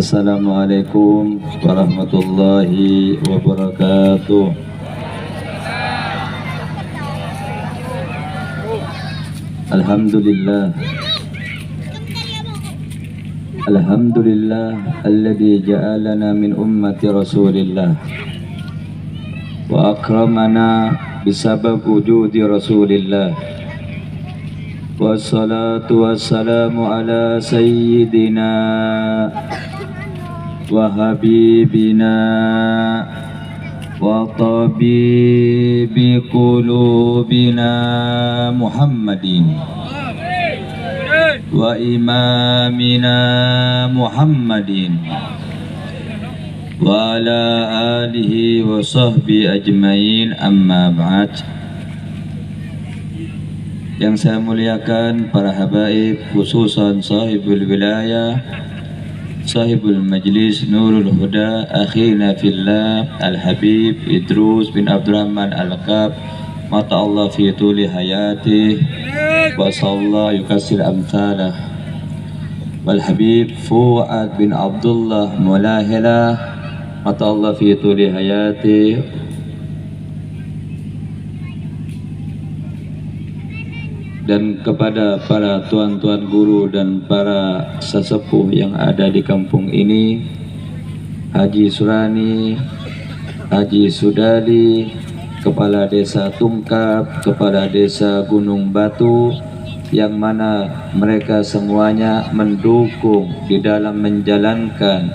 Assalamualaikum warahmatullahi wabarakatuh. Alhamdulillah. Alhamdulillah alladzi ja'alana min ummati Rasulillah wa akramana bisabab wujudi Rasulillah. Wassalatu wassalamu ala sayyidina wa habibina wa tabibi qulubina Muhammadin wa imamina Muhammadin wa ala alihi wa sahbihi ajmain, amma ba'd. Yang saya muliakan para habaib, khususan sahibul wilayah, sahibul majlis Nurul Huda, akhina fillah Al-Habib Idrus bin Abdurrahman Al-Kab, mata Allah fi tuli hayatih wa sallallahu yukassir amthalah. Wal Habib Fuad bin Abdullah Mulahilah, mata Allah fi tuli hayatih. Dan kepada para tuan-tuan guru dan para sesepuh yang ada di kampung ini, Haji Surani, Haji Sudali, Kepala Desa Tungkap, Kepala Desa Gunung Batu, yang mana mereka semuanya mendukung di dalam menjalankan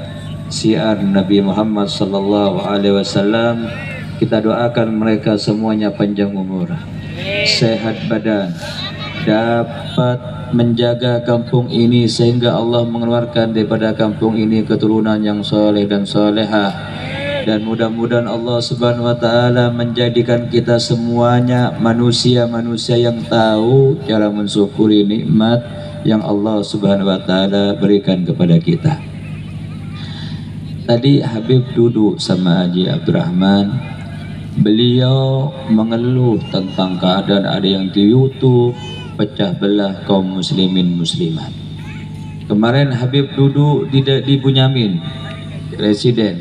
syiar Nabi Muhammad SAW. Kita doakan mereka semuanya panjang umur, sehat badan, dapat menjaga kampung ini sehingga Allah mengeluarkan daripada kampung ini keturunan yang soleh dan solehah. Dan mudah-mudahan Allah Subhanahu wa ta'ala menjadikan kita semuanya manusia-manusia yang tahu cara mensyukuri nikmat yang Allah Subhanahu wa ta'ala berikan kepada kita. Tadi Habib duduk sama Haji Abdurrahman, beliau mengeluh tentang keadaan ada yang di YouTube pecah belah kaum muslimin muslimat. Kemarin Habib duduk di Bunyamin, residen,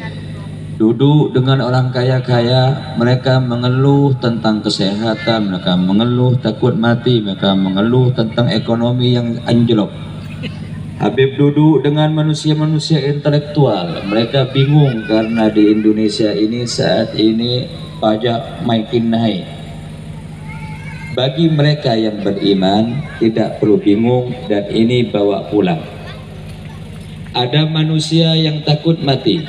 duduk dengan orang kaya-kaya, mereka mengeluh tentang kesehatan, mereka mengeluh takut mati, mereka mengeluh tentang ekonomi yang anjlok. Habib duduk dengan manusia-manusia intelektual, mereka bingung karena di Indonesia ini saat ini pajak makin naik. Bagi mereka yang beriman tidak perlu bingung, dan ini bawa pulang. Ada manusia yang takut mati,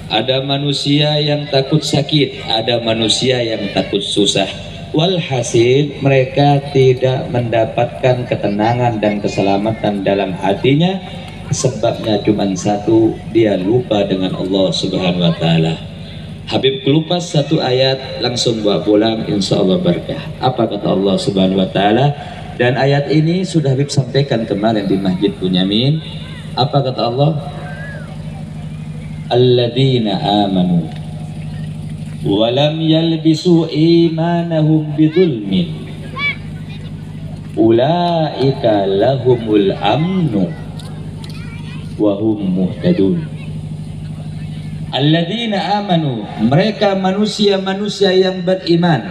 ada manusia yang takut sakit, ada manusia yang takut susah. Walhasil mereka tidak mendapatkan ketenangan dan keselamatan dalam hatinya. Sebabnya cuma satu, dia lupa dengan Allah Subhanahu wa ta'ala. Habib kelupas satu ayat langsung bawa pulang, insya Allah berkah. Apa kata Allah Subhanahu wa ta'ala? Dan ayat ini sudah Habib sampaikan kemarin di Masjid Bunyamin. Apa kata Allah? Alladzina amanu walam yalbisu imanahum bidzulmin ulaika lahumul amnu wa hum muhtadun. Alladzina amanu, mereka manusia-manusia yang beriman,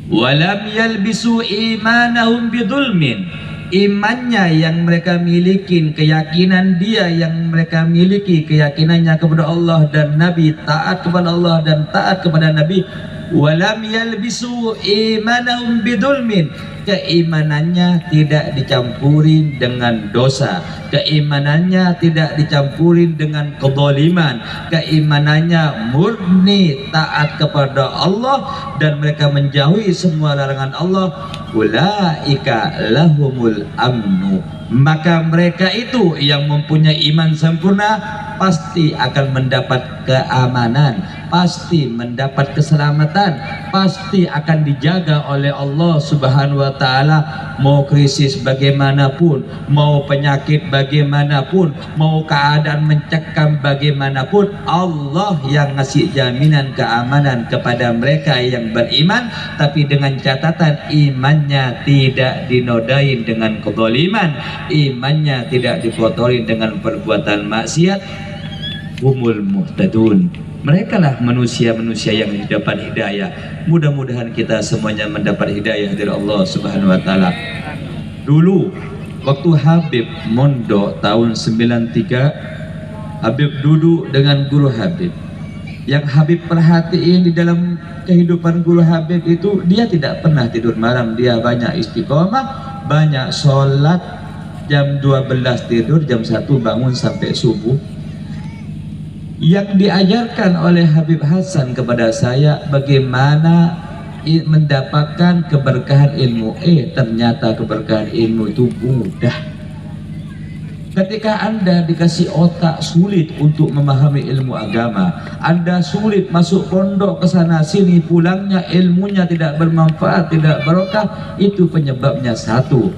walam yalbisu imanahum bidzulmin, imannya yang mereka miliki, keyakinan dia yang mereka miliki, keyakinannya kepada Allah dan Nabi, taat kepada Allah dan taat kepada Nabi. Walam yalbisu imanahum bidzulmin, keimanannya tidak dicampuri dengan dosa, keimanannya tidak dicampuri dengan kezaliman, keimanannya murni taat kepada Allah dan mereka menjauhi semua larangan Allah. Ulaika lahumul amnu, maka mereka itu yang mempunyai iman sempurna pasti akan mendapat keamanan, pasti mendapat keselamatan, pasti akan dijaga oleh Allah Subhanahu wa ta'ala. Mau krisis bagaimanapun, mau penyakit bagaimanapun, mau keadaan mencekam bagaimanapun, Allah yang ngasih jaminan keamanan kepada mereka yang beriman, tapi dengan catatan iman imannya tidak dinodain dengan kezaliman, imannya tidak dikotori dengan perbuatan maksiat, humul muhtadun, mereka lah manusia-manusia yang dapat hidayah. Mudah-mudahan kita semuanya mendapat hidayah dari Allah Subhanahu wa taala. Dulu waktu Habib mondok tahun 93, Habib duduk dengan guru Habib. Yang Habib perhatiin di dalam kehidupan guru Habib itu, dia tidak pernah tidur malam, dia banyak istiqomah, banyak sholat, jam 12 tidur, jam 1 bangun sampai subuh. Yang diajarkan oleh Habib Hasan kepada saya bagaimana mendapatkan keberkahan ilmu. Ternyata keberkahan ilmu itu mudah. Ketika Anda dikasih otak sulit untuk memahami ilmu agama, Anda sulit masuk pondok ke sana sini, pulangnya ilmunya tidak bermanfaat, tidak barokah, itu penyebabnya satu,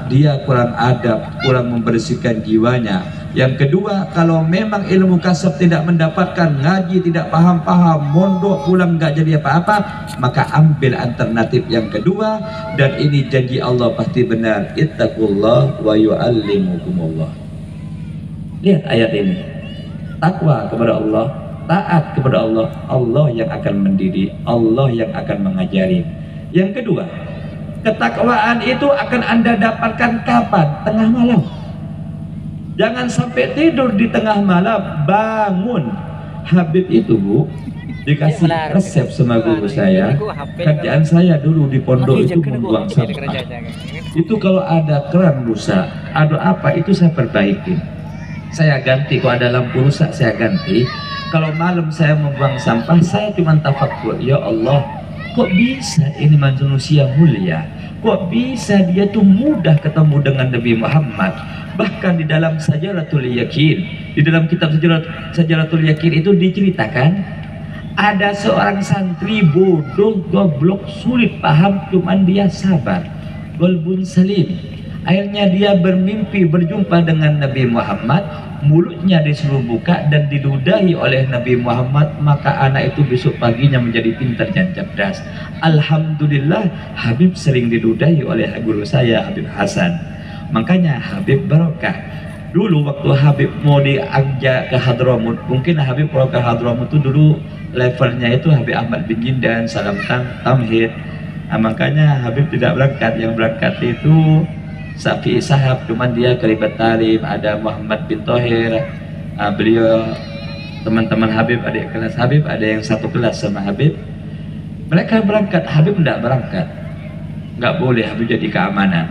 dia kurang adab, kurang membersihkan jiwanya. Yang kedua, kalau memang ilmu kasab tidak mendapatkan, ngaji tidak paham-paham, mondok pulang nggak jadi apa-apa, maka ambil alternatif yang kedua, dan ini janji Allah pasti benar. Ittaqullah wa yu'allimukumullah. Lihat ayat ini. Takwa kepada Allah, taat kepada Allah, Allah yang akan mendidik, Allah yang akan mengajari. Yang kedua, ketakwaan itu akan Anda dapatkan kapan? Tengah malam. Jangan sampai tidur di tengah malam, bangun. Habib itu, Bu, dikasih resep sama guru saya. Kerjaan saya dulu di pondok itu membuang sampah. Itu kalau ada keran rusak, ada apa, itu saya perbaiki. Saya ganti, kalau ada lampu rusak saya ganti. Kalau malam saya membuang sampah, saya cuma tafakkur, ya Allah, kok bisa ini manusia mulia? Kok bisa dia tuh mudah ketemu dengan Nabi Muhammad? Bahkan di dalam Sajaratul Yakin, di dalam kitab Sajaratul Yakin itu diceritakan ada seorang santri bodoh, goblok, sulit paham, cuman dia sabar, qalbun salim. Akhirnya dia bermimpi berjumpa dengan Nabi Muhammad, mulutnya disuruh buka dan diludahi oleh Nabi Muhammad, maka anak itu besok paginya menjadi pintar dan cerdas. Alhamdulillah, Habib sering diludahi oleh guru saya, Habib Hasan. Makanya Habib barokah. Dulu waktu Habib mau diajak ke Hadramut, mungkin Habib kalau ke Hadramut itu dulu levelnya itu Habib Ahmad bin Jindan, Salam Tamhid. Makanya Habib tidak berangkat, yang berangkat itu Safi Sahab, cuman dia keribat talim. Ada Muhammad bin Thohir, beliau teman-teman Habib, adik kelas Habib, ada yang satu kelas sama Habib. Mereka berangkat, Habib tidak berangkat. Nggak boleh, Habib jadi keamanan.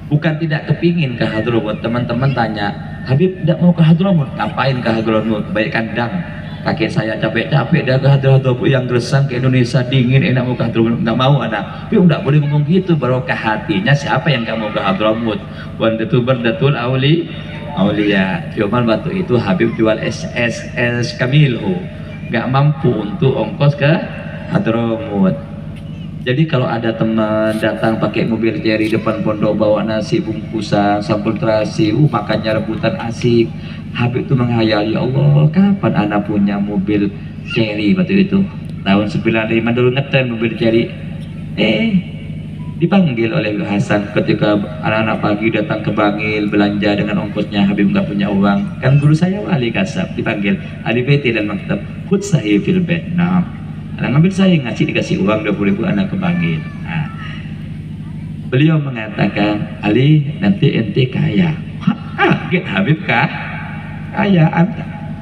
Bukan tidak kepingin ke Hadramut. Teman-teman tanya, Habib tidak mau ke Hadramut. Ngapain ke Hadramut? Baik kandang. Kakek saya capek-capek dah ke Hadramut, yang gersang ke Indonesia dingin, enak mau ke Hadramut. Nggak mau anak. Tapi tidak boleh ngomong gitu, barokah hatinya. Siapa yang nggak mau ke Hadramut? Wandatul berdatul aulia. Cuman waktu itu Habib jual SS Kamilho, nggak mampu untuk ongkos ke Hadramut. Jadi kalau ada teman datang pakai mobil Cherry depan pondok, bawa nasi bungkusan, sambal terasi, makannya rebutan asik, Habib itu menghayal, ya Allah, kapan anak punya mobil Cherry waktu itu? Tahun 95 dulu ngetren mobil Cherry. Dipanggil oleh Hasan ketika anak-anak pagi datang ke Bangil belanja dengan ongkosnya, Habib nggak punya uang. Kan guru saya wali kasab, dipanggil Ali Beti dan maktab, khud sahih fil bait. Nah, ngambil saya dikasih uang 20.000 anak ke Bangil. Nah, beliau mengatakan, Ali nanti ente kaya. Kaget Habib kaya.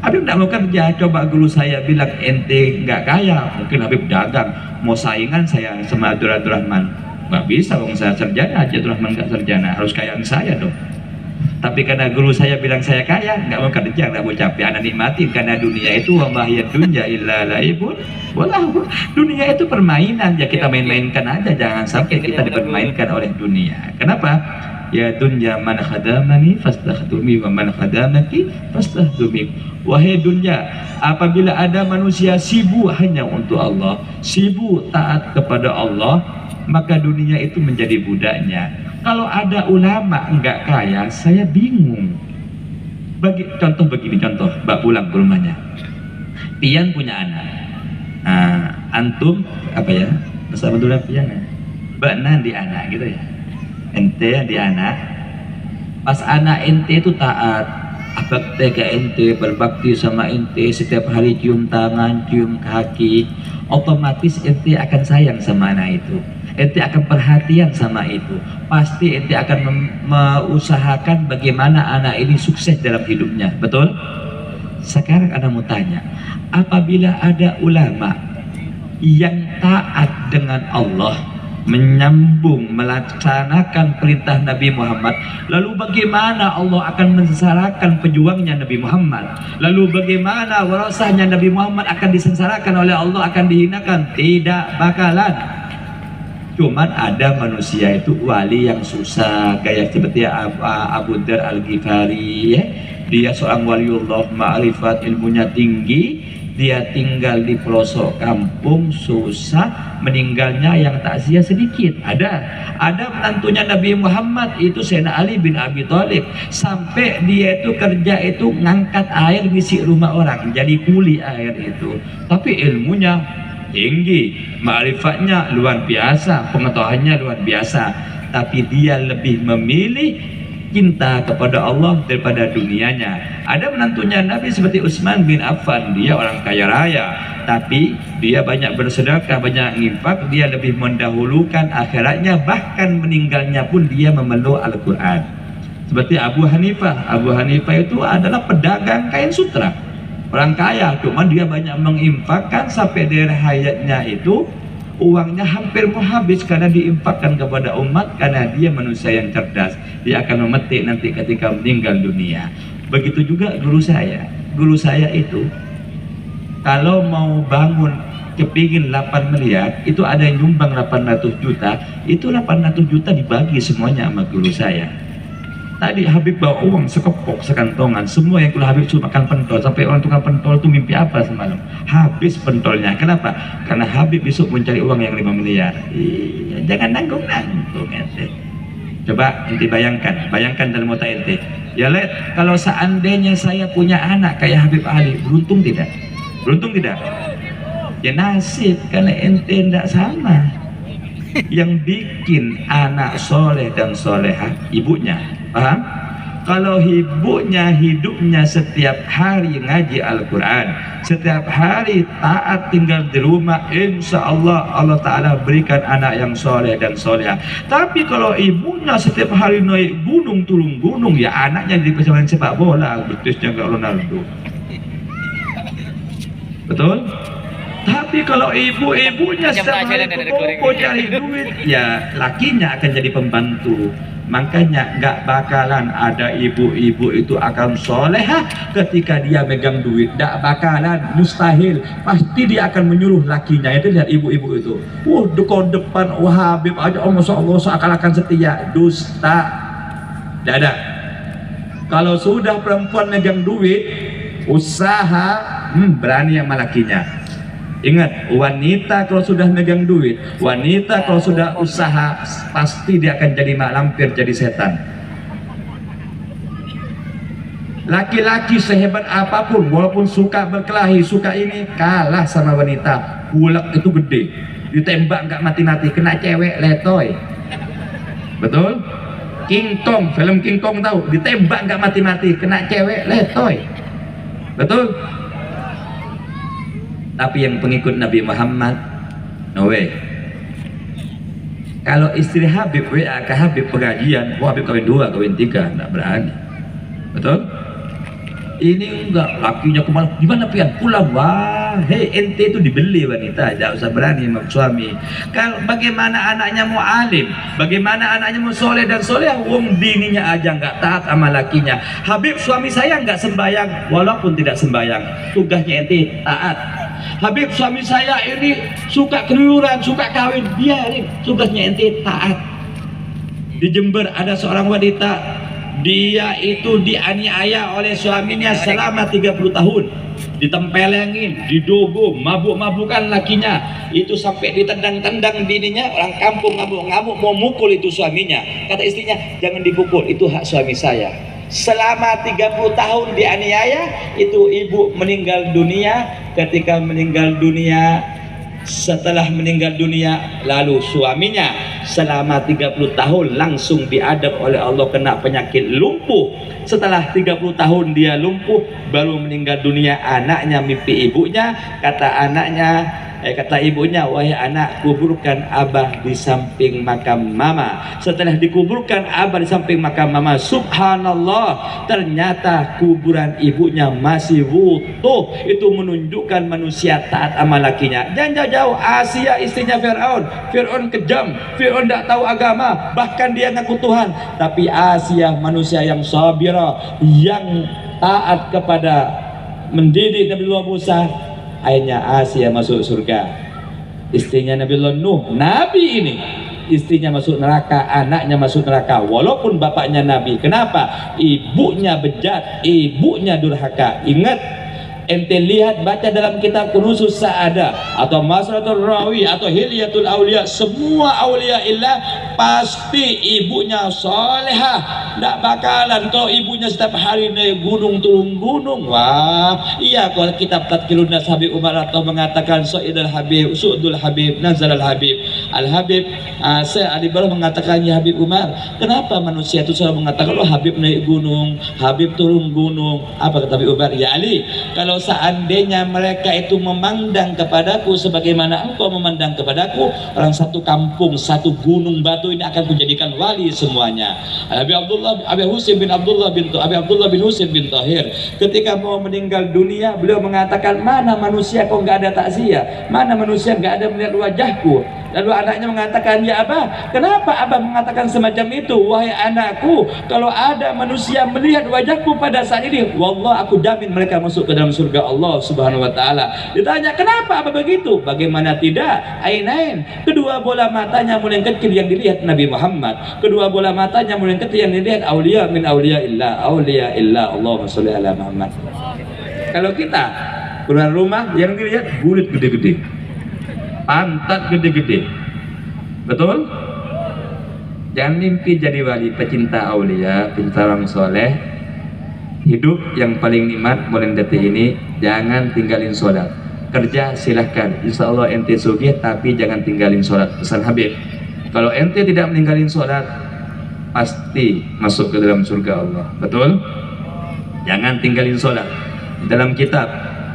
Habib tidak mau kerja. Coba guru saya bilang ente nggak kaya, mungkin Habib dagang. Mau saingan saya sama Abdul Rahman, nggak bisa, bang, saya sarjana aja, Abdul Rahman nggak sarjana, harus kayaan saya dong. Tapi karena guru saya bilang saya kaya, nggak mau kerja, nggak mau capek, anak nikmatin. Karena dunia itu wa mahiyat dunya illa laibun walahu. Dunia itu permainan, ya kita main-mainkan aja, jangan sampai kita dipermainkan oleh dunia. Kenapa? Ya dunya man khadamani fastakhdumi wa man khadamaki fastakhdumi. Wahai dunia, apabila ada manusia sibuk hanya untuk Allah, sibuk taat kepada Allah, maka dunia itu menjadi budaknya. Kalau ada ulama enggak kaya, saya bingung. Contoh begini, Mbak pulang ke rumahnya, Pian punya anak. Antum apa ya? Bahasa Madura Pian ya? benan di anak gitu ya. Ente di anak, pas anak ente itu taat, bakti ke ente, berbakti sama ente, setiap hari cium tangan, cium kaki, otomatis ente akan sayang sama anak itu, ente akan perhatian sama itu, pasti ente akan mengusahakan bagaimana anak ini sukses dalam hidupnya, betul? Sekarang Anda mau tanya, apabila ada ulama yang taat dengan Allah, menyambung melaksanakan perintah Nabi Muhammad, lalu bagaimana Allah akan mensengsarakan pejuangnya Nabi Muhammad? Lalu bagaimana warasahnya Nabi Muhammad akan disengsarakan oleh Allah, akan dihinakan? Tidak bakalan. Cuman ada manusia itu wali yang susah, kayak seperti Abu Dzar Al-Ghifari ya. Dia seorang waliullah, ma'rifat, ilmunya tinggi, dia tinggal di pelosok kampung, susah, meninggalnya yang takziah sedikit. Ada menantunya Nabi Muhammad itu Sayyidina Ali bin Abi Thalib, sampai dia itu kerja itu ngangkat air ngisi rumah orang, jadi kuli air itu. Tapi ilmunya tinggi, ma'rifatnya luar biasa, pengetahuannya luar biasa, tapi dia lebih memilih cinta kepada Allah daripada dunianya. Ada menantunya Nabi seperti Utsman bin Affan, dia orang kaya raya, tapi dia banyak bersedekah, banyak infak, dia lebih mendahulukan akhiratnya, bahkan meninggalnya pun dia memeluk Al-Quran. Seperti Abu Hanifah itu adalah pedagang kain sutra, orang kaya, cuman dia banyak menginfakkan sampai dari hayatnya itu uangnya hampir mau habis karena diinfakkan kepada umat, karena dia manusia yang cerdas, dia akan memetik nanti ketika meninggal dunia. Begitu juga guru saya itu kalau mau bangun kepingin 8 miliar, itu ada yang nyumbang 800 juta, itu 800 juta dibagi semuanya sama guru saya. Tadi Habib bawa uang sekepok, sekantongan, semua yang kuliah Habib suruh makan pentol, sampai orang tukang pentol itu mimpi apa semalam? Habis pentolnya. Kenapa? Karena Habib besok mencari uang yang 5 miliar. Iya, jangan nanggung-nanggung ente. Coba ente bayangkan dalam otak ente. Ya Let, kalau seandainya saya punya anak kayak Habib Ali, beruntung tidak? Beruntung tidak? Ya nasib, karena ente tidak sama. Yang bikin anak soleh dan solehah ibunya, paham? Kalau ibunya hidupnya setiap hari ngaji Al-Quran, setiap hari taat tinggal di rumah, insya Allah Allah Ta'ala berikan anak yang soleh dan solehah. Tapi kalau ibunya setiap hari naik gunung turun gunung, ya anaknya jadi pemain sepak bola, betisnya kayak Ronaldo. Betul? Tapi kalau ibu-ibunya setiap hari keboko cari duit, ya lakinya akan jadi pembantu. Makanya nggak bakalan ada ibu-ibu itu akan solehah ketika dia megang duit. Nggak bakalan, mustahil. Pasti dia akan menyuruh lakinya. Itu lihat ibu-ibu itu. Depan Habib aja, oh masya Allah seakan-akan setia. Dusta. Nggak ada. Kalau sudah perempuan megang duit, usaha, berani sama lakinya. Ingat, wanita kalau sudah megang duit, wanita kalau sudah usaha, pasti dia akan jadi mak lampir, jadi setan. Laki-laki sehebat apapun, walaupun suka berkelahi, suka ini, kalah sama wanita. Ulek itu gede, ditembak nggak mati-mati, kena cewek letoy. Betul? King Kong, film King Kong tahu, ditembak nggak mati-mati, kena cewek letoy. Betul? Tapi yang pengikut Nabi Muhammad, no way. Kalau istri Habib WA ke Habib pengajian, Habib kawin 2, kawin 3, nggak berani. Betul? Ini enggak, lakinya kemana? Gimana pian? Pulang, wah, hei ente itu dibeli wanita, jangan usah berani sama suami. Kalau bagaimana anaknya mau alim, bagaimana anaknya mau soleh dan soleh, wong bininya aja nggak taat sama lakinya. Habib suami saya nggak sembayang, walaupun tidak sembayang, tugasnya ente taat. Habib suami saya ini suka keluyuran, suka kawin, biarin, tugasnya ente taat. Di Jember ada seorang wanita, dia itu dianiaya oleh suaminya selama 30 tahun, ditempelengin, didogo, mabuk-mabukan lakinya, itu sampai ditendang-tendang bininya. Orang kampung ngamuk-ngamuk mau mukul itu suaminya. Kata istrinya, jangan dipukul, itu hak suami saya. Selama 30 tahun dianiaya, itu ibu meninggal dunia. Ketika meninggal dunia, setelah meninggal dunia, lalu suaminya selama 30 tahun langsung diadab oleh Allah kena penyakit lumpuh. Setelah 30 tahun dia lumpuh, baru meninggal dunia. Anaknya mimpi ibunya, kata ibunya, wahai anak, kuburkan abah di samping makam mama. Setelah dikuburkan abah di samping makam mama, subhanallah, ternyata kuburan ibunya masih utuh. Itu menunjukkan manusia taat sama lakinya. Jangan jauh-jauh, Asia istrinya Fir'aun. Fir'aun kejam, Fir'aun tidak tahu agama, bahkan dia ngaku Tuhan. Tapi Asia manusia yang sabira, yang taat kepada mendidik Nabiullah Musa. Akhirnya Asia masuk surga. Istrinya Nabiullah Nuh, nabi ini, istrinya masuk neraka, anaknya masuk neraka, walaupun bapaknya nabi. Kenapa? Ibunya bejat, ibunya durhaka. Ingat, ente lihat, baca dalam kitab Kunusus Sa'adah atau Masratul Rawi atau Hilyatul Aulia, semua aulia illah pasti ibunya solehah. Tidak bakalan kalau ibunya setiap hari naik gunung turun gunung. Wah, iya, kalau kitab Tadkirun Nas Habib Umar atau mengatakan Sa'idul Habib, Su'dul Habib, Nazal Habib Al-Habib, saya Ali Barah mengatakan, ya Habib Umar, kenapa manusia itu selalu mengatakan, oh Habib naik gunung, Habib turun gunung? Apa kata Habib Umar? Ya Ali, kalau seandainya mereka itu memandang kepadaku sebagaimana engkau memandang kepadaku, orang satu kampung, satu gunung batu ini akan kujadikan wali semuanya. Abi Husain bin Abdullah bin Husain bin Tahir, ketika mau meninggal dunia, beliau mengatakan, mana manusia kok nggak ada takziah, mana manusia nggak ada melihat wajahku. Lalu anaknya mengatakan, ya Abah, kenapa Abah mengatakan semacam itu? Wahai anakku, kalau ada manusia melihat wajahku pada saat ini, wallah aku jamin mereka masuk ke dalam surga Allah Subhanahu wa taala. Ditanya, kenapa Abah begitu? Bagaimana tidak? Ainain, kedua bola matanya mulai kecil yang dilihat Nabi Muhammad, kedua bola matanya mulai kecil yang dilihat aulia min aulia illa Allahumma sholli ala Muhammad. Kalau kita keluar rumah, yang dilihat kulit gede-gede, pantat gede-gede, betul? Jangan mimpi jadi wali, pecinta aulia, pecinta orang soleh. Hidup yang paling nikmat mulai detik ini, jangan tinggalin sholat. Kerja silahkan, insya Allah ente sugih, tapi jangan tinggalin sholat. Pesan Habib, kalau ente tidak meninggalin sholat, pasti masuk ke dalam surga Allah, betul? Jangan tinggalin sholat. Dalam kitab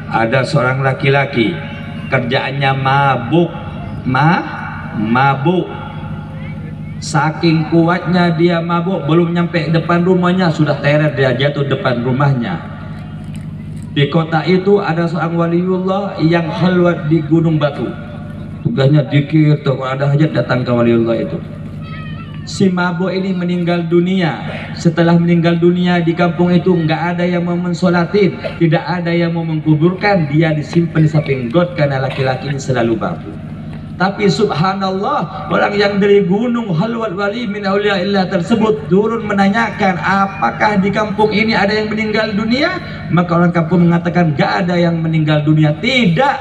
ada seorang laki-laki, kerjaannya mabuk. Saking kuatnya dia mabuk, belum nyampe depan rumahnya sudah teret dia jatuh depan rumahnya. Di kota itu ada seorang waliullah yang khalwat di gunung batu. Tugasnya dikir, kalau ada hajat datang ke waliullah itu. Si mabuk ini meninggal dunia. Setelah meninggal dunia di kampung itu nggak ada yang mau mensolatin, tidak ada yang mau mengkuburkan. Dia disimpan di samping got karena laki-laki ini selalu mabuk. Tapi subhanallah, orang yang dari gunung halwat wali min aulia illah tersebut turun menanyakan, apakah di kampung ini ada yang meninggal dunia? Maka orang kampung mengatakan, gak ada yang meninggal dunia. Tidak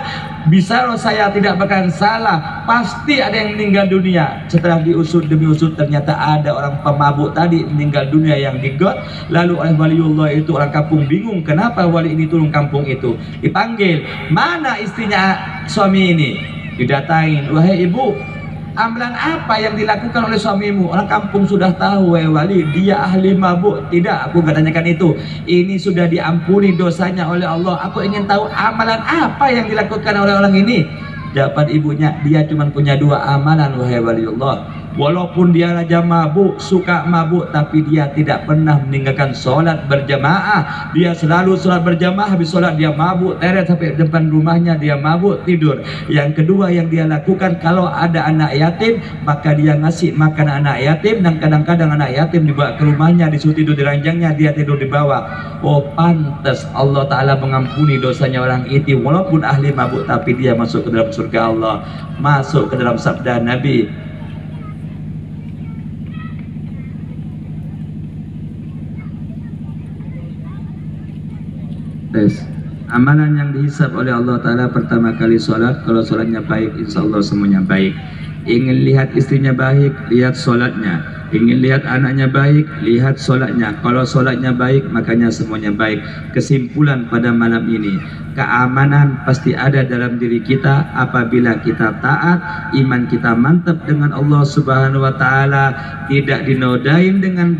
bisa, saya tidak bakalan salah, pasti ada yang meninggal dunia. Setelah diusut demi usut, ternyata ada orang pemabuk tadi meninggal dunia yang di got. Lalu oleh waliullah itu, orang kampung bingung, kenapa wali ini turun kampung itu. Dipanggil, mana istrinya suami ini? Didatain, wahai ibu, amalan apa yang dilakukan oleh suamimu? Orang kampung sudah tahu, wahai wali, dia ahli mabuk. Tidak, aku gak tanyakan itu. Ini sudah diampuni dosanya oleh Allah. Aku ingin tahu amalan apa yang dilakukan oleh orang ini. Jawaban ibunya, dia cuma punya dua amalan, wahai waliullah. Walaupun dia raja mabuk, suka mabuk, tapi dia tidak pernah meninggalkan sholat berjamaah. Dia selalu sholat berjamaah, habis sholat dia mabuk, teret sampai depan rumahnya, dia mabuk, tidur. Yang kedua yang dia lakukan, kalau ada anak yatim, maka dia ngasih makan anak yatim. Dan kadang-kadang anak yatim dibawa ke rumahnya, disuruh tidur di ranjangnya, dia tidur di bawah. Oh pantas Allah Ta'ala mengampuni dosanya orang itu. Walaupun ahli mabuk, tapi dia masuk ke dalam surga Allah, masuk ke dalam sabda Nabi. Amalan yang dihisab oleh Allah Ta'ala pertama kali sholat. Kalau sholatnya baik, insya Allah semuanya baik. Ingin lihat istrinya baik, lihat sholatnya. Ingin lihat anaknya baik, lihat solatnya. Kalau solatnya baik, makanya semuanya baik. Kesimpulan pada malam ini, keamanan pasti ada dalam diri kita apabila kita taat, iman kita mantap dengan Allah Subhanahu wa taala, tidak dinodain dengan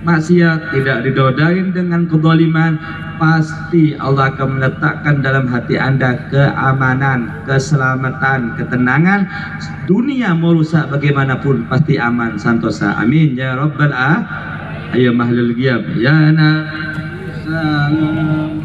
maksiat, tidak dinodain dengan kezaliman. Pasti Allah akan meletakkan dalam hati Anda keamanan, keselamatan, ketenangan. Dunia mau rusak bagaimanapun pasti aman, santosa. Amin ya rabbal alamin. Ayo mahlul giyab ya na salam.